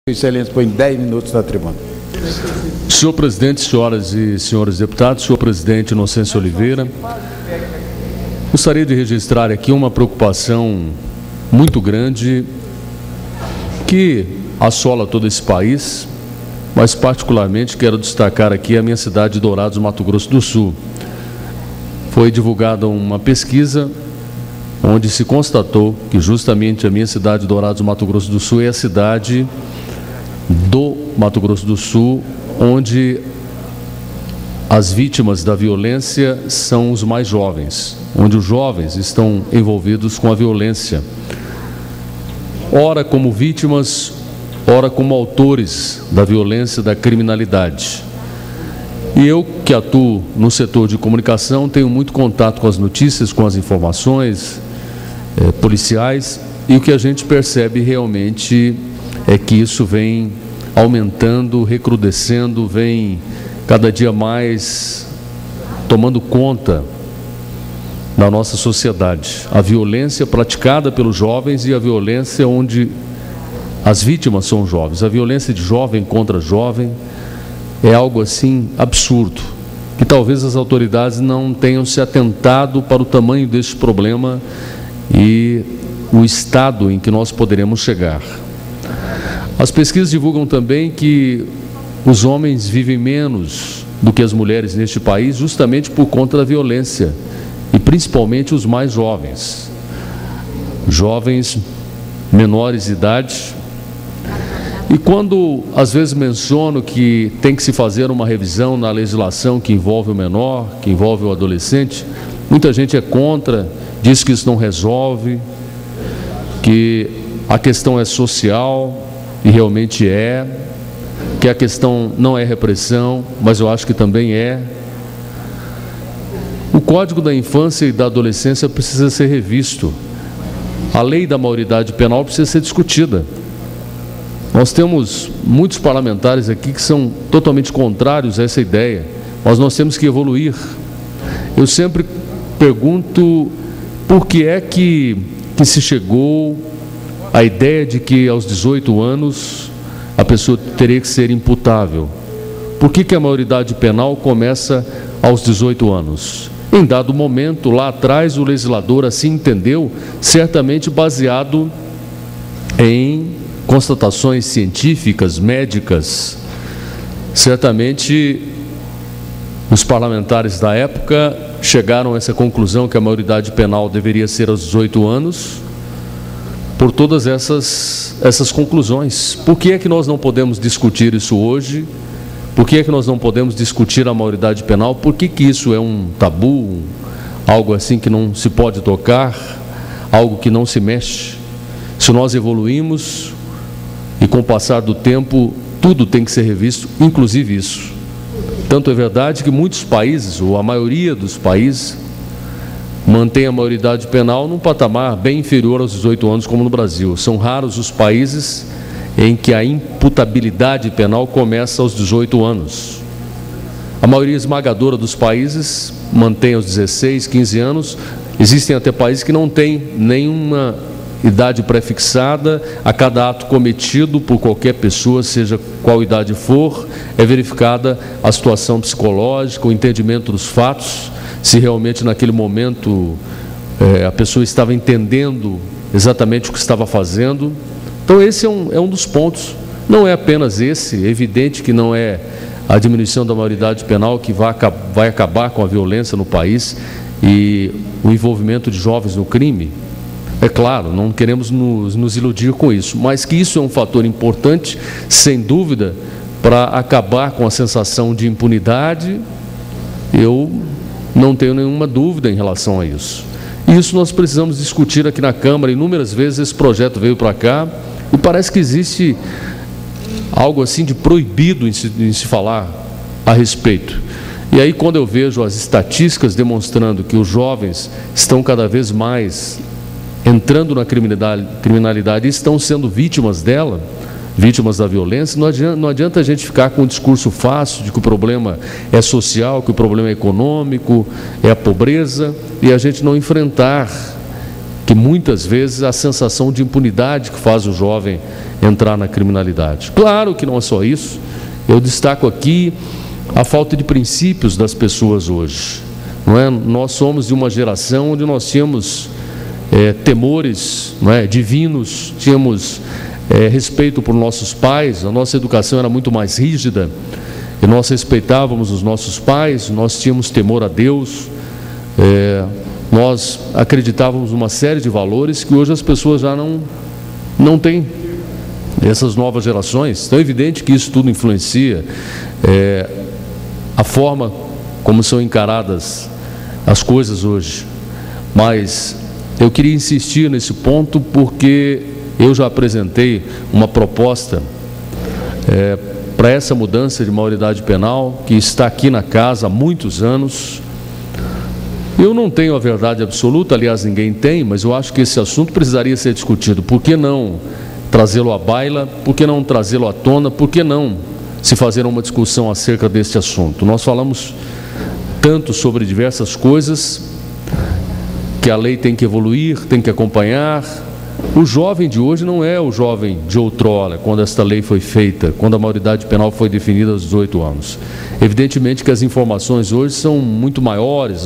Excelência, põe 10 minutos na tribuna. Senhor presidente, senhoras e senhores deputados, senhor presidente Inocêncio Oliveira, gostaria de registrar aqui uma preocupação muito grande que assola todo esse país, mas particularmente quero destacar aqui a minha cidade de Dourados, Mato Grosso do Sul. Foi divulgada uma pesquisa onde se constatou que justamente a minha cidade de Dourados, Mato Grosso do Sul, é a cidade do Mato Grosso do Sul onde as vítimas da violência são os mais jovens, onde os jovens estão envolvidos com a violência, ora como vítimas, ora como autores da violência, da criminalidade. E eu, que atuo no setor de comunicação, tenho muito contato com as notícias, com as informações policiais, e o que a gente percebe realmente é que isso vem aumentando, recrudescendo, vem cada dia mais tomando conta da nossa sociedade. A violência praticada pelos jovens e a violência onde as vítimas são jovens. A violência de jovem contra jovem é algo assim absurdo, que talvez as autoridades não tenham se atentado para o tamanho deste problema e o estado em que nós poderemos chegar. As pesquisas divulgam também que os homens vivem menos do que as mulheres neste país, justamente por conta da violência, e principalmente os mais jovens. Jovens menores de idade. E quando às vezes menciono que tem que se fazer uma revisão na legislação que envolve o menor, que envolve o adolescente, muita gente é contra, diz que isso não resolve, que a questão é social, e realmente é, que a questão não é repressão, mas eu acho que também é. O Código da Infância e da Adolescência precisa ser revisto. A lei da maioridade penal precisa ser discutida. Nós temos muitos parlamentares aqui que são totalmente contrários a essa ideia, mas nós temos que evoluir. Eu sempre pergunto por que é que se chegou a ideia de que aos 18 anos a pessoa teria que ser imputável. Por que a maioridade penal começa aos 18 anos? Em dado momento, lá atrás, o legislador assim entendeu, certamente baseado em constatações científicas, médicas. Certamente, os parlamentares da época chegaram a essa conclusão que a maioridade penal deveria ser aos 18 anos, por todas essas conclusões. Por que é que nós não podemos discutir isso hoje? Por que é que nós não podemos discutir a maioridade penal? Por que isso é um tabu, algo assim que não se pode tocar, algo que não se mexe? Se nós evoluímos e com o passar do tempo tudo tem que ser revisto, inclusive isso. Tanto é verdade que muitos países, ou a maioria dos países, mantém a maioridade penal num patamar bem inferior aos 18 anos, como no Brasil. São raros os países em que a imputabilidade penal começa aos 18 anos. A maioria esmagadora dos países mantém aos 16, 15 anos. Existem até países que não têm nenhuma idade pré-fixada. A cada ato cometido por qualquer pessoa, seja qual idade for, é verificada a situação psicológica, o entendimento dos fatos, se realmente naquele momento a pessoa estava entendendo exatamente o que estava fazendo. Então esse é um dos pontos. Não é apenas esse, é evidente que não é a diminuição da maioridade penal que vai acabar com a violência no país e o envolvimento de jovens no crime. É claro, não queremos nos iludir com isso, mas que isso é um fator importante, sem dúvida, para acabar com a sensação de impunidade. Eu não tenho nenhuma dúvida em relação a isso. Isso nós precisamos discutir aqui na Câmara. Inúmeras vezes esse projeto veio para cá e parece que existe algo assim de proibido em se falar a respeito. E aí, quando eu vejo as estatísticas demonstrando que os jovens estão cada vez mais entrando na criminalidade e estão sendo vítimas dela, vítimas da violência, não adianta a gente ficar com um discurso fácil de que o problema é social, que o problema é econômico, é a pobreza, e a gente não enfrentar que muitas vezes é a sensação de impunidade que faz o jovem entrar na criminalidade. Claro que não é só isso, eu destaco aqui a falta de princípios das pessoas hoje, não é? Nós somos de uma geração onde nós tínhamos temores, não é, divinos, tínhamos respeito por nossos pais, a nossa educação era muito mais rígida, e nós respeitávamos os nossos pais, nós tínhamos temor a Deus, nós acreditávamos uma série de valores que hoje as pessoas já não têm. Essas novas gerações, então é evidente que isso tudo influencia a forma como são encaradas as coisas hoje. Mas eu queria insistir nesse ponto porque eu já apresentei uma proposta para essa mudança de maioridade penal, que está aqui na casa há muitos anos. Eu não tenho a verdade absoluta, aliás ninguém tem, mas eu acho que esse assunto precisaria ser discutido. Por que não trazê-lo à baila? Por que não trazê-lo à tona? Por que não se fazer uma discussão acerca deste assunto? Nós falamos tanto sobre diversas coisas, que a lei tem que evoluir, tem que acompanhar. O jovem de hoje não é o jovem de outrora, quando esta lei foi feita, quando a maioridade penal foi definida aos 18 anos. Evidentemente que as informações hoje são muito maiores,